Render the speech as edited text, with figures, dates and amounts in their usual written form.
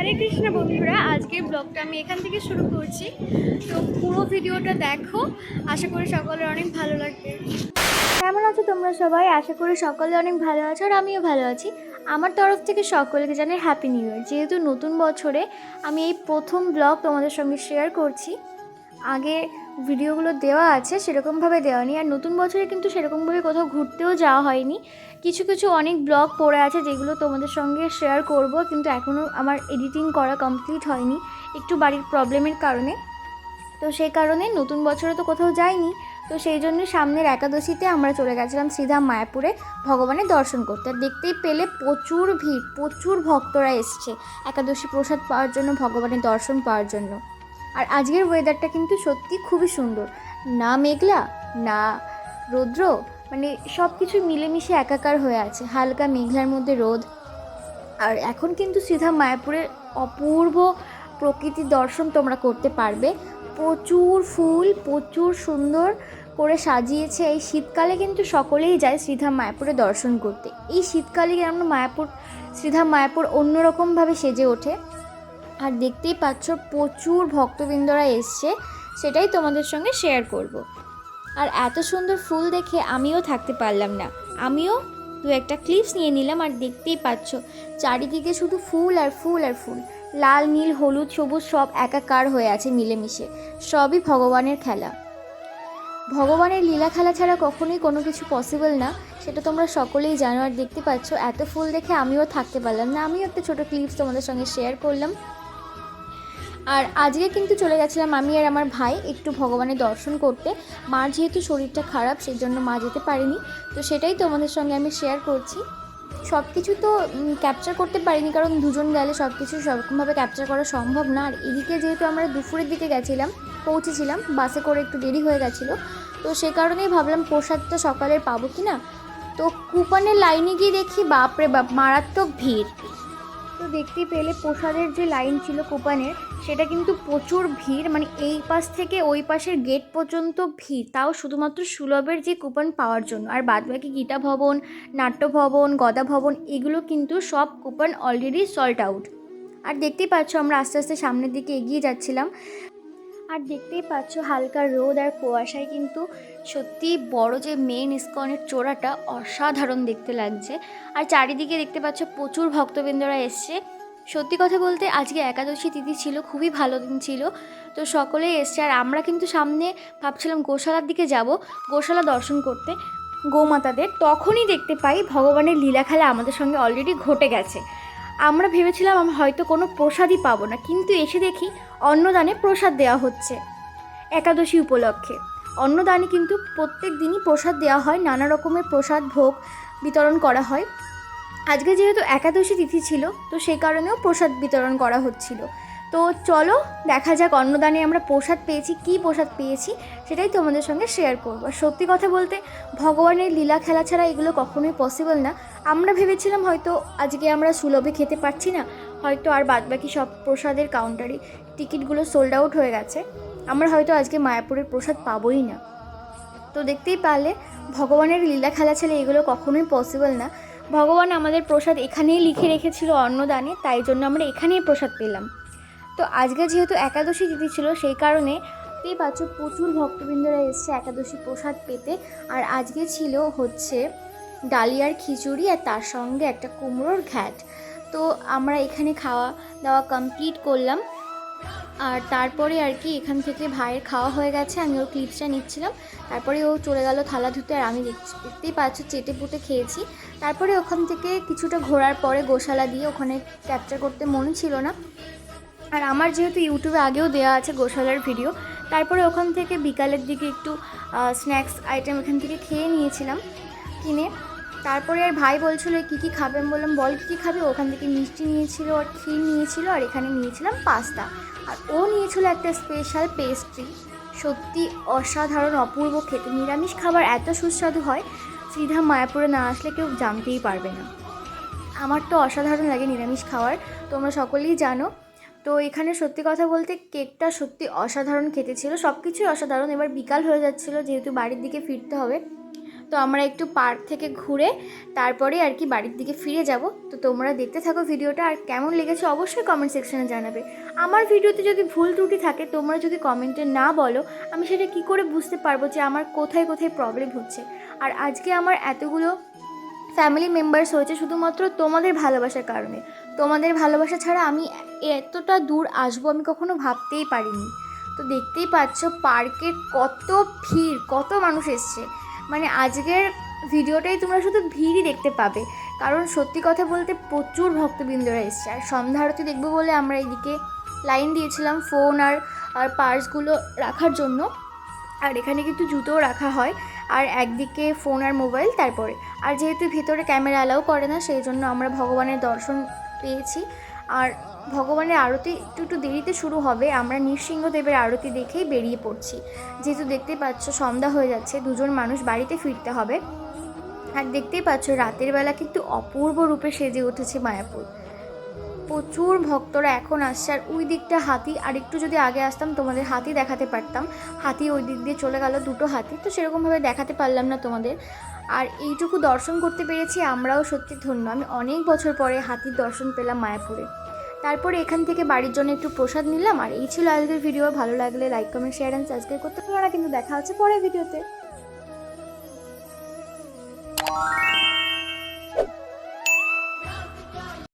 হরে কৃষ্ণ বন্ধুরা, আজকের ব্লগটা আমি এখান থেকে শুরু করছি। তো পুরো ভিডিওটা দেখো, আশা করি সকলের অনেক ভালো লাগবে। কেমন আছো তোমরা সবাই? আশা করি সকলে অনেক ভালো আছো আর আমিও ভালো আছি। আমার তরফ থেকে সকলকে জানাই হ্যাপি নিউ ইয়ার। যেহেতু নতুন বছরে আমি এই প্রথম ব্লগ তোমাদের সঙ্গে শেয়ার করছি, আগে ভিডিওগুলো দেওয়া আছে সেরকমভাবে দেওয়া নেই। আর নতুন বছরে কিন্তু সেরকমভাবে কোথাও ঘুরতেও যাওয়া হয়নি। কিছু কিছু অনেক ব্লগ পড়ে আছে যেগুলো তোমাদের সঙ্গে শেয়ার করব, কিন্তু এখনও আমার এডিটিং করা কমপ্লিট হয়নি একটু বাড়ির প্রবলেমের কারণে। তো সেই কারণে নতুন বছরে তো কোথাও যাইনি। তো সেই জন্য সামনের একাদশীতে আমরা চলে গেছিলাম শ্রীধাম মায়াপুরে ভগবানের দর্শন করতে। আর দেখতেই পেলে প্রচুর ভিড়, প্রচুর ভক্তরা এসছে একাদশী প্রসাদ পাওয়ার জন্য, ভগবানের দর্শন পাওয়ার জন্য। আর আজকের ওয়েদারটা কিন্তু সত্যি খুবই সুন্দর, না মেঘলা না রৌদ্র, মানে সব কিছু মিলেমিশে একাকার হয়ে আছে। হালকা মেঘলার মধ্যে রোদ। আর এখন কিন্তু শ্রীধাম মায়াপুরের অপূর্ব প্রকৃতির দর্শন তোমরা করতে পারবে। প্রচুর ফুল, প্রচুর সুন্দর করে সাজিয়েছে। এই শীতকালে কিন্তু সকলেই যায় শ্রীধাম মায়াপুরে দর্শন করতে। এই শীতকালে আমরা শ্রীধাম মায়াপুর অন্যরকমভাবে সেজে ওঠে। আর দেখতেই পাচ্ছ প্রচুর ভক্তবৃন্দরা এসছে, সেটাই তোমাদের সঙ্গে শেয়ার করব। আর এত সুন্দর ফুল দেখে আমিও থাকতে পারলাম না, আমিও দু একটা ক্লিপস নিয়ে নিলাম। আর দেখতেই পাচ্ছ চারিদিকে শুধু ফুল আর ফুল আর ফুল, লাল নীল হলুদ সবুজ সব একাকার হয়ে আছে মিলেমিশে। সবই ভগবানের খেলা। ভগবানের লীলা খেলা ছাড়া কখনোই কোনো কিছু পসিবল না, সেটা তোমরা সকলেই জানো। আর দেখতে পাচ্ছ এত ফুল দেখে আমিও থাকতে পারলাম না, আমিও একটা ছোটো ক্লিপস তোমাদের সঙ্গে শেয়ার করলাম। আর আজকে কিন্তু চলে গেছিলাম আমি আর আমার ভাই একটু ভগবানের দর্শন করতে। মার যেহেতু শরীরটা খারাপ, সেই জন্য মা যেতে পারেনি। তো সেটাই তোমাদের সঙ্গে আমি শেয়ার করছি। সব কিছু তো ক্যাপচার করতে পারিনি, কারণ দুজন গেলে সব কিছু সেরকমভাবে ক্যাপচার করা সম্ভব না। আর এদিকে যেহেতু আমরা দুপুরের দিকে পৌঁছেছিলাম, বাসে করে একটু দেরি হয়ে গেছিলো। তো সে কারণেই ভাবলাম প্রসাদটা সকালের পাবো কি না। তো কুপনের লাইনে গিয়ে দেখি বাপরে বাপ মারাত্মক ভিড়। তো দেখতেই পেলে প্রসাদের যে লাইন ছিল কুপনের, সেটা কিন্তু প্রচুর ভিড়, মানে এই পাশ থেকে ওই পাশের গেট পর্যন্ত ভিড়, তাও শুধুমাত্র সুলভের যে কুপন পাওয়ার জন্য। আর বাদবাকি গীতা ভবন, নাট্য ভবন, গদা ভবন এগুলো কিন্তু সব কুপন অলরেডি সল্ট আউট। আর দেখতেই পাচ্ছ আমরা আস্তে আস্তে সামনের দিকে এগিয়ে যাচ্ছিলাম। আর দেখতেই পাচ্ছ হালকা রোদ আর কুয়াশায় কিন্তু সত্যি বড় যে মেন ইস্কনের চূড়াটা অসাধারণ দেখতে লাগছে। আর চারিদিকে দেখতে পাচ্ছ প্রচুর ভক্তবৃন্দরা এসছে। সত্যি কথা বলতে আজকে একাদশী তিথি ছিল, খুবই ভালো দিন ছিল। তো সকলেই এসছে। আর আমরা কিন্তু সামনে ভাবছিলাম গোশালার দিকে যাব, গোশালা দর্শন করতে গোমাতাদের। তখনই দেখতে পাই ভগবানের লীলা খেলা আমাদের সঙ্গে অলরেডি ঘটে গেছে। আমরা ভেবেছিলাম আমি হয়তো কোনো প্রসাদই পাবো না, কিন্তু এসে দেখি অন্নদানে প্রসাদ দেওয়া হচ্ছে একাদশী উপলক্ষে। অন্নদানে কিন্তু প্রত্যেক দিনই প্রসাদ দেওয়া হয়, নানা রকমের প্রসাদ ভোগ বিতরণ করা হয়। আজকে যেহেতু একাদশী তিথি ছিল, তো সেই কারণেও প্রসাদ বিতরণ করা হচ্ছিল। তো চলো দেখা যাক অন্নদানে আমরা প্রসাদ পেয়েছি, কী প্রসাদ পেয়েছি সেটাই তোমাদের সঙ্গে শেয়ার করবো। সত্যি কথা বলতে ভগবানের লীলা খেলা ছাড়া এগুলো কখনোই পসিবল না। আমরা ভেবেছিলাম হয়তো আজকে আমরা সুলভে খেতে পারছি না, হয়তো আর বাদবাকি সব প্রসাদের কাউন্টারে টিকিটগুলো সোল্ড আউট হয়ে গেছে, আমরা হয়তো আজকে মায়াপুরের প্রসাদ পাবোই না। তো দেখতেই পারলে ভগবানের লীলা খেলা ছাড়া এগুলো কখনোই পসিবল না। ভগবান আমাদের প্রসাদ এখানেই লিখে রেখেছিল অন্নদানে, তাই জন্য আমরা এখানেই প্রসাদ পেলাম। তো আজকে যেহেতু একাদশী তিথি ছিল, সেই কারণে পেয়ে পাচ্ছ প্রচুর ভক্তবৃন্দরা এসছে একাদশী প্রসাদ পেতে। আর আজকে ছিল হচ্ছে ডালিয়ার খিচুড়ি আর তার সঙ্গে একটা কুমড়োর ঘ্যাট। তো আমরা এখানে খাওয়া দাওয়া কমপ্লিট করলাম। আর তারপরে আর কি এখান থেকে ভাইয়ের খাওয়া হয়ে গেছে, আমি ওর ক্লিপসটা নিচ্ছিলাম। তারপরে ও চলে গেল থালা ধুতে, আর আমি দেখতেই পাচ্ছ চেটে পুটে খেয়েছি। তারপরে ওখান থেকে কিছুটা ঘোরার পরে গোশালা দিয়ে ওখানে ক্যাপচার করতে মনে ছিল না। আর আমার যেহেতু ইউটিউবে আগেও দেওয়া আছে গোশালার ভিডিও, তারপরে ওখান থেকে বিকালের দিকে একটু স্ন্যাক্স আইটেম এখান থেকে খেয়ে নিয়েছিলাম কিনে। তারপরে আর ভাই বলছিল কী কী খাবে, আমি বললাম বল কী কী খাবে। ওখান থেকে মিষ্টি নিয়েছিল আর ক্ষীর নিয়েছিল, আর এখানে নিয়েছিলাম পাস্তা। আর ও নিয়েছিল একটা স্পেশাল পেস্ট্রি, সত্যি অসাধারণ অপূর্ব খেতে। নিরামিষ খাবার এত সুস্বাদু হয়, শ্রীধাম মায়াপুরে না আসলে কেউ জানতেই পারবে না। আমার তো অসাধারণ লাগে নিরামিষ খাবার, তোমরা সকলেই জানো। তো এখানে সত্যি কথা বলতে কেকটা সত্যি অসাধারণ খেতে ছিল, সব কিছুই অসাধারণ। এবার বিকাল হয়ে যাচ্ছিলো, যেহেতু বাড়ির দিকে ফিরতে হবে, তো আমরা একটু পার্ক থেকে ঘুরে তারপরে আর কি বাড়ির দিকে ফিরে যাব। তো তোমরা দেখতে থাকো ভিডিওটা, আর কেমন লেগেছে অবশ্যই কমেন্ট সেকশনে জানাবে। আমার ভিডিওতে যদি ভুল ত্রুটি থাকে তোমরা যদি কমেন্টে না বলো, আমি সেটা কি করে বুঝতে পারবো যে আমার কোথায় কোথায় প্রবলেম হচ্ছে। আর আজকে আমার এতগুলো ফ্যামিলি মেম্বার্স হয়েছে শুধুমাত্র তোমাদের ভালোবাসার কারণে। তোমাদের ভালোবাসা ছাড়া আমি এতটা দূর আসবো আমি কখনো ভাবতেই পারিনি। তো দেখতেই পাচ্ছ পার্কে কত ভিড়, কত মানুষ এসছে। মানে আজকের ভিডিওটাই তোমরা শুধু ভিড়ই দেখতে পাবে, কারণ সত্যি কথা বলতে প্রচুর ভক্তবৃন্দরা এসছে। আর সন্ধ্যা আরতি দেখবো বলে আমরা এইদিকে লাইন দিয়েছিলাম ফোন আর পার্সগুলো রাখার জন্য। আর এখানে কিন্তু জুতোও রাখা হয়, আর একদিকে ফোন আর মোবাইল। তারপরে আর যেহেতু ভিতরে ক্যামেরা অ্যালাউ করে না, সেই জন্য আমরা ভগবানের দর্শন পেয়েছি। আর ভগবানের আরতি একটু দেরিতে শুরু হবে, আমরা নৃসিংহদেবের আরতি দেখেই বেরিয়ে পড়ছি। যেহেতু দেখতেই পাচ্ছ সন্ধ্যা হয়ে যাচ্ছে, দুজন মানুষ বাড়িতে ফিরতে হবে। আর দেখতেই পাচ্ছ রাতের বেলা কিন্তু অপূর্ব রূপে সেজে উঠেছে মায়াপুর। প্রচুর ভক্তরা এখন আসছে। আর ওই দিকটা হাতি, আর একটু যদি আগে আসতাম তোমাদের হাতি দেখাতে পারতাম। হাতি ওই দিক দিয়ে চলে গেল, দুটো হাতি, তো সেরকমভাবে দেখাতে পারলাম না তোমাদের। আর এইটুকু দর্শন করতে পেরেছি আমরাও সত্যি ধন্য। আমি অনেক বছর পরে হাতির দর্শন পেলাম মায়াপুরে। তারপরে এখান থেকে বাড়ির জন্য একটু প্রসাদ নিলাম। আর এই ছিল আজকের ভিডিও। ভালো লাগলে like comment share and subscribe করতে পারো না, কিন্তু দেখা হচ্ছে পরের ভিডিওতে।